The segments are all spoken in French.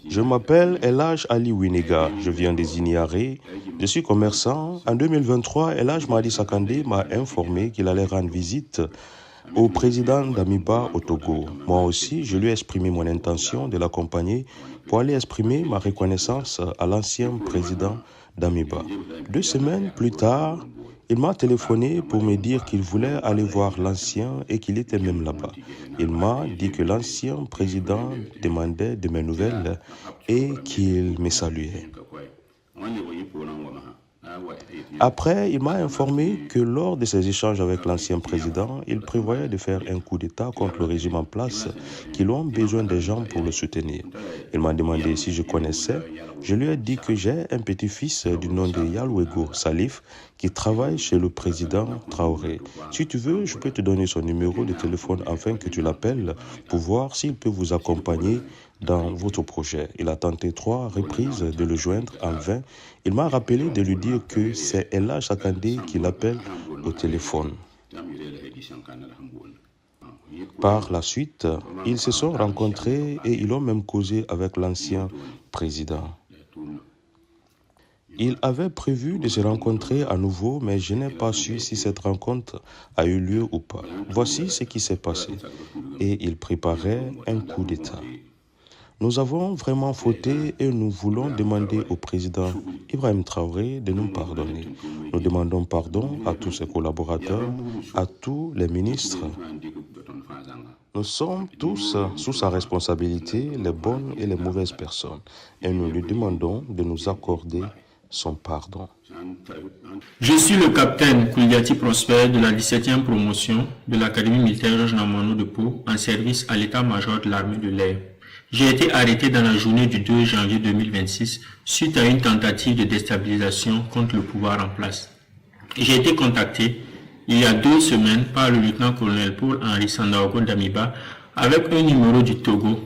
Je m'appelle Elhaj Ali Winega, je viens des Igniarés, je suis commerçant. En 2023, Elhaj Mahdi Sakandé m'a informé qu'il allait rendre visite au président d'Amiba au Togo. Moi aussi, je lui ai exprimé mon intention de l'accompagner pour aller exprimer ma reconnaissance à l'ancien président d'Amiba. 2 semaines plus tard, il m'a téléphoné pour me dire qu'il voulait aller voir l'ancien et qu'il était même là-bas. Il m'a dit que l'ancien président demandait de mes nouvelles et qu'il me saluait. Après, il m'a informé que lors de ses échanges avec l'ancien président, il prévoyait de faire un coup d'État contre le régime en place, qu'ils ont besoin des gens pour le soutenir. Il m'a demandé si je connaissais. Je lui ai dit que j'ai un petit-fils du nom de Yalouego Salif qui travaille chez le président Traoré. Si tu veux, je peux te donner son numéro de téléphone afin que tu l'appelles pour voir s'il peut vous accompagner dans votre projet. Il a tenté 3 reprises de le joindre en vain. Il m'a rappelé de lui dire que c'est Elhaj Sakandé qui l'appelle au téléphone. Par la suite, ils se sont rencontrés et ils ont même causé avec l'ancien président. Ils avaient prévu de se rencontrer à nouveau, mais je n'ai pas su si cette rencontre a eu lieu ou pas. Voici ce qui s'est passé. Et ils préparaient un coup d'État. Nous avons vraiment fauté et nous voulons demander au président Ibrahim Traoré de nous pardonner. Nous demandons pardon à tous ses collaborateurs, à tous les ministres. Nous sommes tous sous sa responsabilité, les bonnes et les mauvaises personnes, et nous lui demandons de nous accorder son pardon. Je suis le capitaine Kouliati Prosper de la 17e promotion de l'Académie militaire Georges Namanou de Pau en service à l'état-major de l'armée de l'air. J'ai été arrêté dans la journée du 2 janvier 2026 suite à une tentative de déstabilisation contre le pouvoir en place. J'ai été contacté il y a 2 semaines par le lieutenant-colonel Paul-Henri Sandaogo d'Amiba avec un numéro du Togo.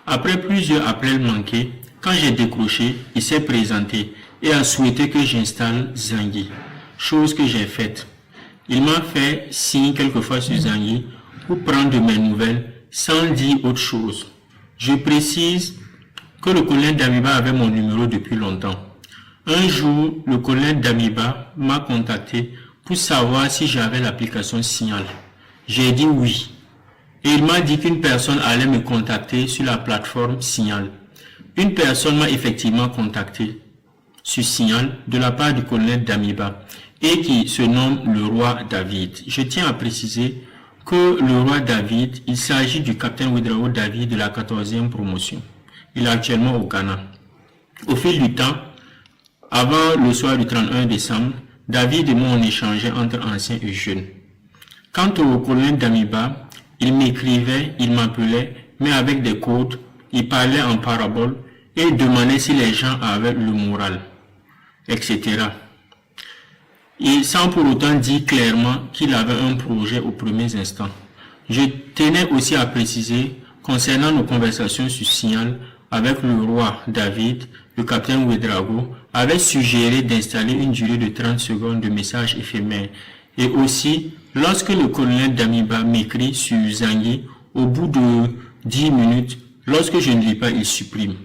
Après plusieurs appels manqués, quand j'ai décroché, il s'est présenté et a souhaité que j'installe Zangui, chose que j'ai faite. Il m'a fait signe quelquefois sur Zangui pour prendre de mes nouvelles sans dire autre chose. Je précise que le colonel d'Amiba avait mon numéro depuis longtemps. Un jour, le colonel d'Amiba m'a contacté pour savoir si j'avais l'application Signal. J'ai dit oui. Et il m'a dit qu'une personne allait me contacter sur la plateforme Signal. Une personne m'a effectivement contacté sur Signal de la part du colonel d'Amiba et qui se nomme le roi David. Je tiens à préciser que le roi David, il s'agit du capitaine Ouédraogo David de la 14e promotion. Il est actuellement au Ghana. Au fil du temps, avant le soir du 31 décembre, David et moi on échangeait entre anciens et jeunes. Quant au colonel d'Amiba, il m'écrivait, il m'appelait, mais avec des codes, il parlait en parabole et demandait si les gens avaient le moral, etc. Et sans pour autant dire clairement qu'il avait un projet aux premiers instants. Je tenais aussi à préciser, concernant nos conversations sur Signal avec le roi David, le capitaine Ouédraogo avait suggéré d'installer une durée de 30 secondes de message éphémère. Et aussi, lorsque le colonel d'Amiba m'écrit sur Zangui, au bout de 10 minutes, lorsque je ne lis pas, il supprime.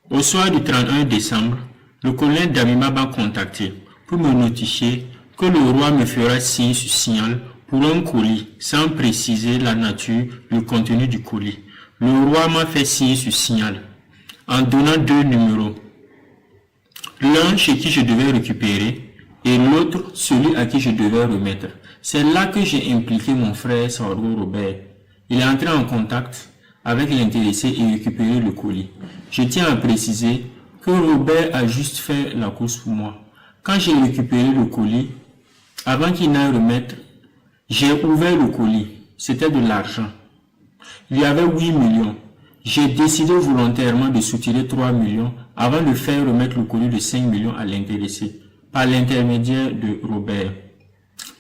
Au soir du 31 décembre, le colonel d'Amiba m'a contacté pour me notifier que le roi me fera signe sur Signal pour un colis, sans préciser la nature, le contenu du colis. Le roi m'a fait signe sur Signal, en donnant 2 numéros. L'un chez qui je devais récupérer et l'autre celui à qui je devais remettre. C'est là que j'ai impliqué mon frère Sargo Robert. Il est entré en contact avec l'intéressé et récupéré le colis. Je tiens à préciser que Robert a juste fait la course pour moi. Quand j'ai récupéré le colis, avant qu'il n'aille remettre, j'ai ouvert le colis. C'était de l'argent. Il y avait 8 millions. J'ai décidé volontairement de soutirer 3 millions avant de faire remettre le colis de 5 millions à l'intéressé, par l'intermédiaire de Robert.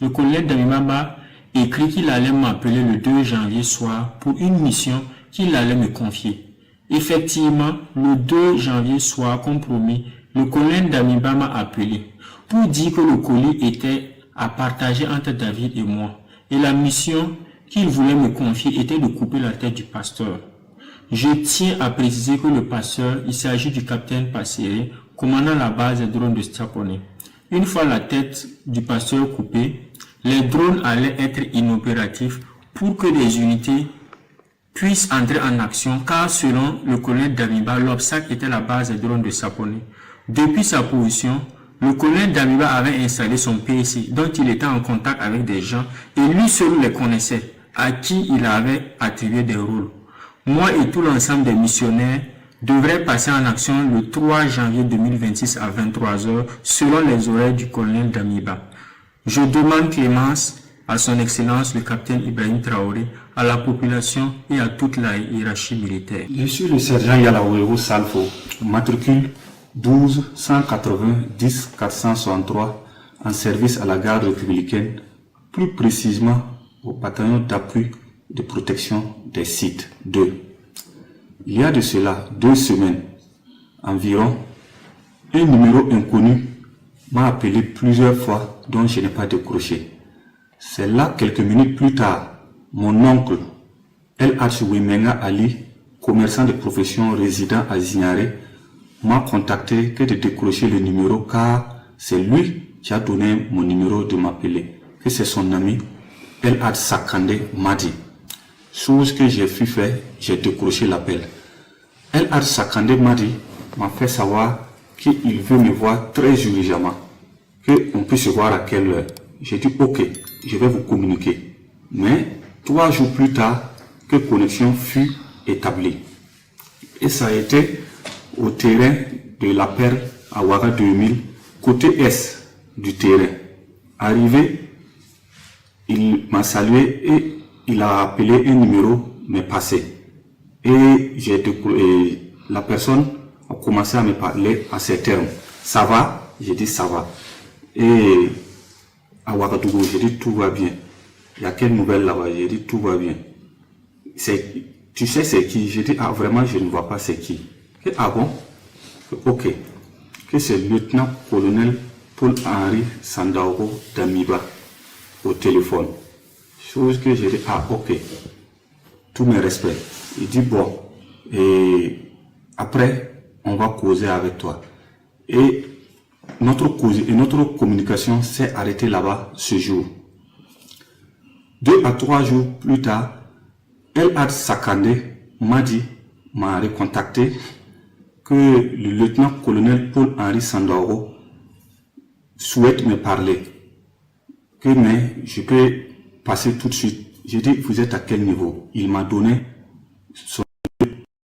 Le colonel d'Amiba m'a écrit qu'il allait m'appeler le 2 janvier soir pour une mission qu'il allait me confier. Effectivement, le 2 janvier soir, comme promis, le colonel d'Amiba m'a appelé pour dire que le colis était à partager entre David et moi. Et la mission qu'il voulait me confier était de couper la tête du pasteur. Je tiens à préciser que le passeur, il s'agit du capitaine Passéré, commandant la base des drones de Stapone. Une fois la tête du passeur coupée, les drones allaient être inopératifs pour que des unités puissent entrer en action, car selon le colonel Damiba, l'obstacle était la base des drones de Stapone. Depuis sa position, le colonel Damiba avait installé son PC, dont il était en contact avec des gens, et lui seul les connaissait, à qui il avait attribué des rôles. Moi et tout l'ensemble des missionnaires devraient passer en action le 3 janvier 2026 à 23h, selon les horaires du colonel Damiba. Je demande clémence à son Excellence le capitaine Ibrahim Traoré, à la population et à toute la hiérarchie militaire. Je suis le sergent Yalaouero Salfo, matricule 12 180 10 463 en service à la garde républicaine, plus précisément au bataillon d'appui de protection des sites 2. Il y a de cela 2 semaines environ, un numéro inconnu m'a appelé plusieurs fois dont je n'ai pas décroché. C'est là, quelques minutes plus tard, mon oncle El Archiwimenga Ali, commerçant de profession résident à Zignaré, m'a contacté que de décrocher le numéro car c'est lui qui a donné mon numéro de m'appeler, que c'est son ami El Ad Sakande m'a dit. Chose que j'ai pu faire, j'ai décroché l'appel. El Ad Sakande m'a fait savoir qu'il veut me voir très urgemment, qu'on peut se voir à quelle heure. J'ai dit ok, je vais vous communiquer. Mais 3 jours plus tard, que connexion fut établie. Et ça a été au terrain de la Perle à Ouaga 2000, côté est du terrain. Arrivé, il m'a salué et il a appelé un numéro, mais passé. Et la personne a commencé à me parler à ces termes. Ça va? J'ai dit ça va. Et à Ouagadougou, j'ai dit tout va bien. Il y a quelle nouvelle là-bas? J'ai dit tout va bien. Tu sais c'est qui? J'ai dit ah vraiment je ne vois pas c'est qui. Et, ah bon? Ok. Que c'est le lieutenant-colonel Paul-Henri Sandaogo Damiba au téléphone. Chose que j'ai dit ah ok. Tous mes respects. Il dit bon. Et après on va causer avec toi. Et notre communication s'est arrêtée là-bas ce jour. 2 à 3 jours plus tard, El Ad Sakande m'a recontacté que le lieutenant-colonel Paul-Henri Sandaogo souhaite me parler. Mais je peux passer tout de suite. J'ai dit, vous êtes à quel niveau? Il m'a donné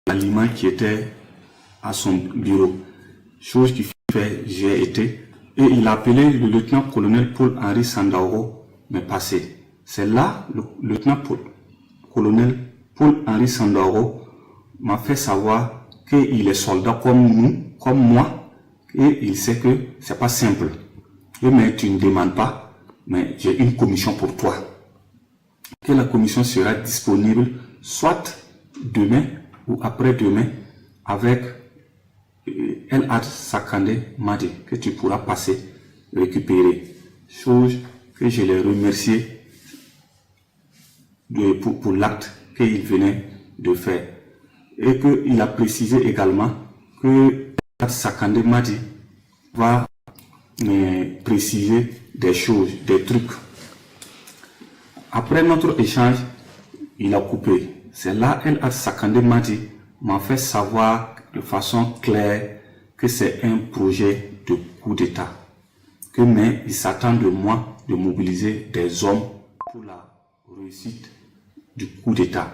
l'aliment qui était à son bureau. Chose qui fait, j'ai été. Et il a appelé le lieutenant-colonel Paul-Henri Sandaogo me passer. C'est là, le lieutenant-colonel Paul-Henri Sandaogo m'a fait savoir qu'il est soldat comme nous, comme moi, et il sait que c'est pas simple. Mais tu ne demandes pas, mais j'ai une commission pour toi. Que la commission sera disponible soit demain ou après-demain avec El Ad Sakande Madi, que tu pourras passer récupérer. Chose que je l'ai remercié pour l'acte qu'il venait de faire. Et qu'il a précisé également que Sakande Madi va me préciser des choses, des trucs. Après notre échange, il a coupé. C'est là El Ad Sakande Madi m'a fait savoir de façon claire que c'est un projet de coup d'État. Mais il s'attend de moi de mobiliser des hommes pour la réussite du coup d'État.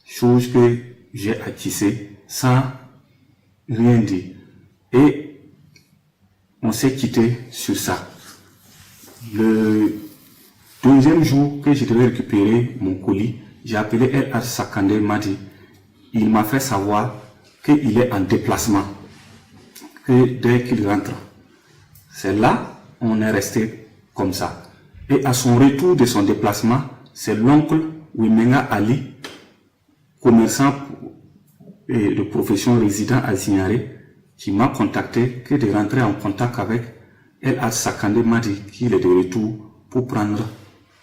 Chose que j'ai attissée sans rien dire. Et on s'est quitté sur ça. Le deuxième jour que je devais récupérer mon colis, j'ai appelé El Ad Sakande Madi. Il m'a fait savoir qu'il est en déplacement, que dès qu'il rentre. C'est là, on est resté comme ça. Et à son retour de son déplacement, c'est l'oncle Wimenga Ali, commerçant et de profession résident à Zignaré, qui m'a contacté que de rentrer en contact avec El Ad Sakande Madi, qu'il est de retour pour prendre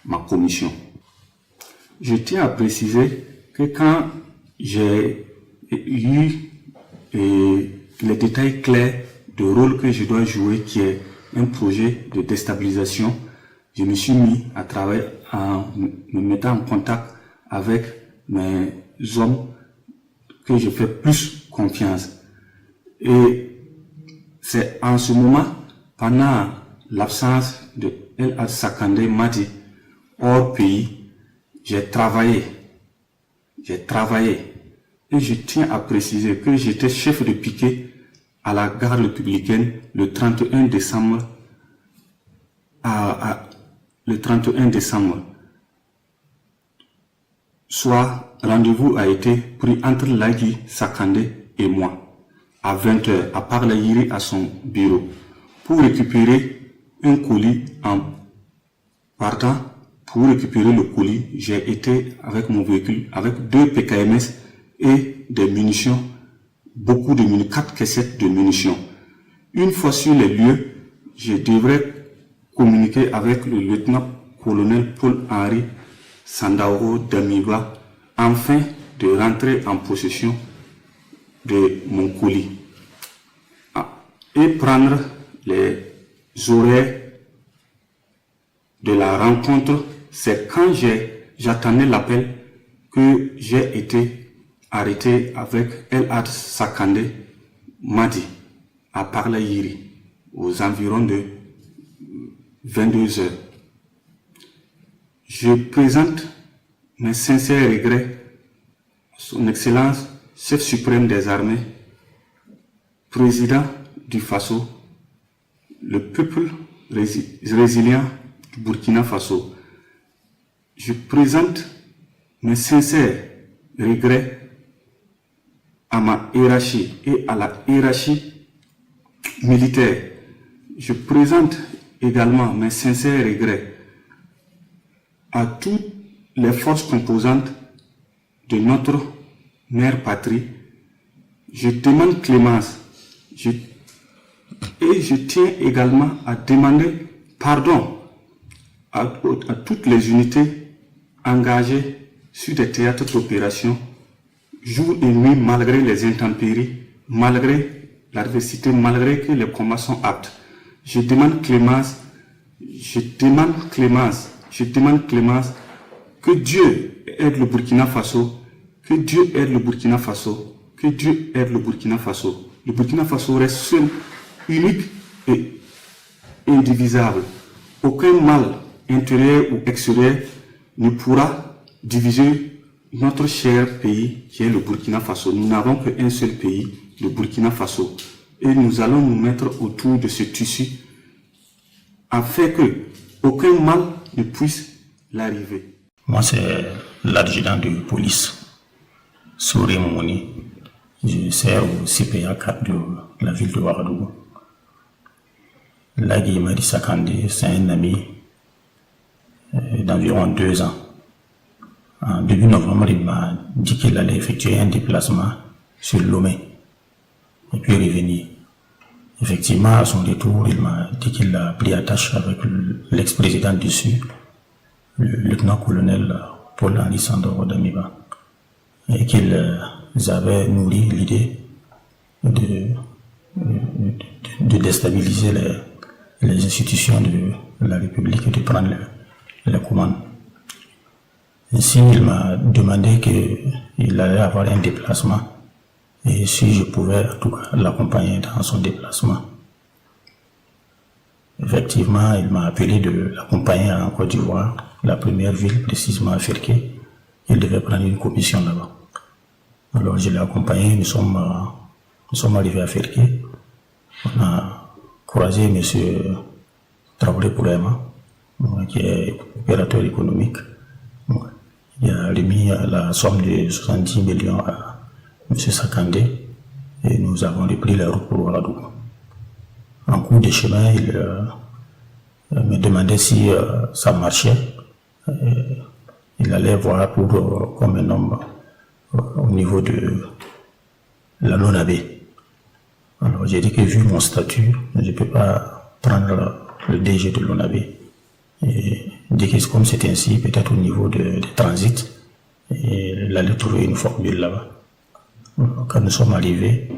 ma commission. Je tiens à préciser que quand j'ai eu les détails clairs du rôle que je dois jouer, qui est un projet de déstabilisation, je me suis mis à travailler en me mettant en contact avec mes hommes que je fais plus confiance. Et c'est en ce moment, pendant l'absence de El Sakandé Madi hors pays, j'ai travaillé. Et je tiens à préciser que j'étais chef de piquet à la gare républicaine le 31 décembre. Le 31 décembre. Soit rendez-vous a été pris entre Lagui Sakandé et moi à 20h à Parlayiri à son bureau pour récupérer un colis. En partant pour récupérer le colis, j'ai été avec mon véhicule avec 2 PKMS et des munitions, beaucoup de munitions, 4 caissettes de munitions. Une fois sur les lieux, je devrais communiquer avec le lieutenant-colonel Paul-Henri Sandaoro Damiba afin de rentrer en possession de mon colis et prendre les horaires de la rencontre. C'est quand j'attendais l'appel que j'ai été arrêté avec El Had Sakandé Madi à Parlayiri aux environs de 22h. Je présente mes sincères regrets à son Excellence, chef suprême des armées, président du Faso, le peuple résilient du Burkina Faso. Je présente mes sincères regrets à ma hiérarchie et à la hiérarchie militaire. Je présente également mes sincères regrets à toutes les forces composantes de notre mère patrie. Je demande clémence et je tiens également à demander pardon à toutes les unités engagées sur des théâtres d'opération jour et nuit, malgré les intempéries, malgré l'adversité, malgré que les combats sont aptes. Je demande clémence, que Dieu aide le Burkina Faso, que Dieu aide le Burkina Faso, que Dieu aide le Burkina Faso. Le Burkina Faso reste seul, unique et indivisible. Aucun mal intérieur ou extérieur ne pourra diviser notre cher pays qui est le Burkina Faso. Nous n'avons qu'un seul pays, le Burkina Faso. Et nous allons nous mettre autour de ce tissu afin que aucun mal ne puisse l'arriver. Moi, c'est l'adjudant de police, Souré Mouni. Je sers au CPA 4 de la ville de Ouagadougou. Lagui Madi Sakandé, c'est un ami d'environ 2 ans. En début novembre, il m'a dit qu'il allait effectuer un déplacement sur Lomé et puis revenir. Effectivement, à son retour, il m'a dit qu'il a pris attache avec l'ex-président du Sud, le lieutenant-colonel Paul-Henri Sandaoro Damiba, et qu'ils avaient nourri l'idée de déstabiliser les institutions de la République et de prendre les commandes. Ainsi, il m'a demandé qu'il allait avoir un déplacement et si je pouvais en tout cas l'accompagner dans son déplacement. Effectivement, il m'a appelé de l'accompagner en Côte d'Ivoire, la première ville, précisément à Ferké. Il devait prendre une commission là-bas. Alors je l'ai accompagné, nous sommes arrivés à Ferké. On a croisé M. Traoré Poulema, qui est opérateur économique. Il a remis la somme de 70 millions à M. Sakandé et nous avons repris la route pour Ouagadougou. En cours de chemin, il me demandait si ça marchait. Il allait voir pour comme un homme au niveau de la LONAB. Alors j'ai dit que vu mon statut, je ne peux pas prendre le DG de l'ONAB. Et dès que comme c'est ainsi, peut-être au niveau de transit, il allait trouver une formule là-bas. Quand nous sommes arrivés,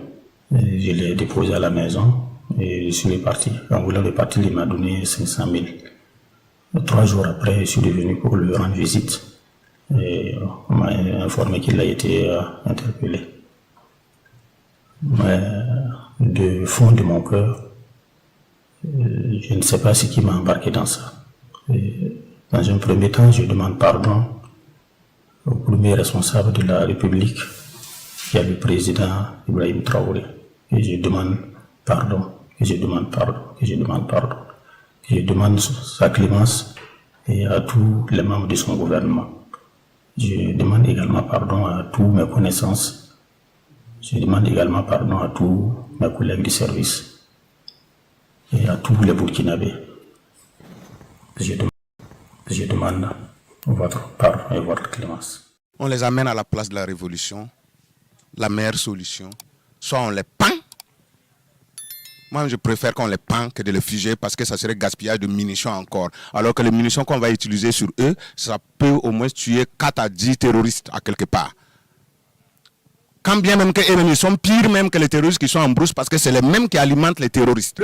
je l'ai déposé à la maison et je suis reparti. En voulant repartir, il m'a donné 500 000. 3 jours après, je suis revenu pour lui rendre visite. Et on m'a informé qu'il a été interpellé. Mais du fond de mon cœur, je ne sais pas ce qui m'a embarqué dans ça. Et dans un premier temps, je demande pardon au premier responsable de la République, qui est le président Ibrahim Traoré. Et je demande pardon, que je demande sa clémence et à tous les membres de son gouvernement. Je demande également pardon à tous mes connaissances. Je demande également pardon à tous mes collègues de service et à tous les Burkinabés. Je demande votre pardon et votre clémence. On les amène à la place de la révolution, la meilleure solution. Soit on les peint. Moi, je préfère qu'on les peint que de les figer parce que ça serait gaspillage de munitions encore. Alors que les munitions qu'on va utiliser sur eux, ça peut au moins tuer 4 à 10 terroristes à quelque part. Quand bien même qu'eux sont pires même que les terroristes qui sont en brousse parce que c'est les mêmes qui alimentent les terroristes.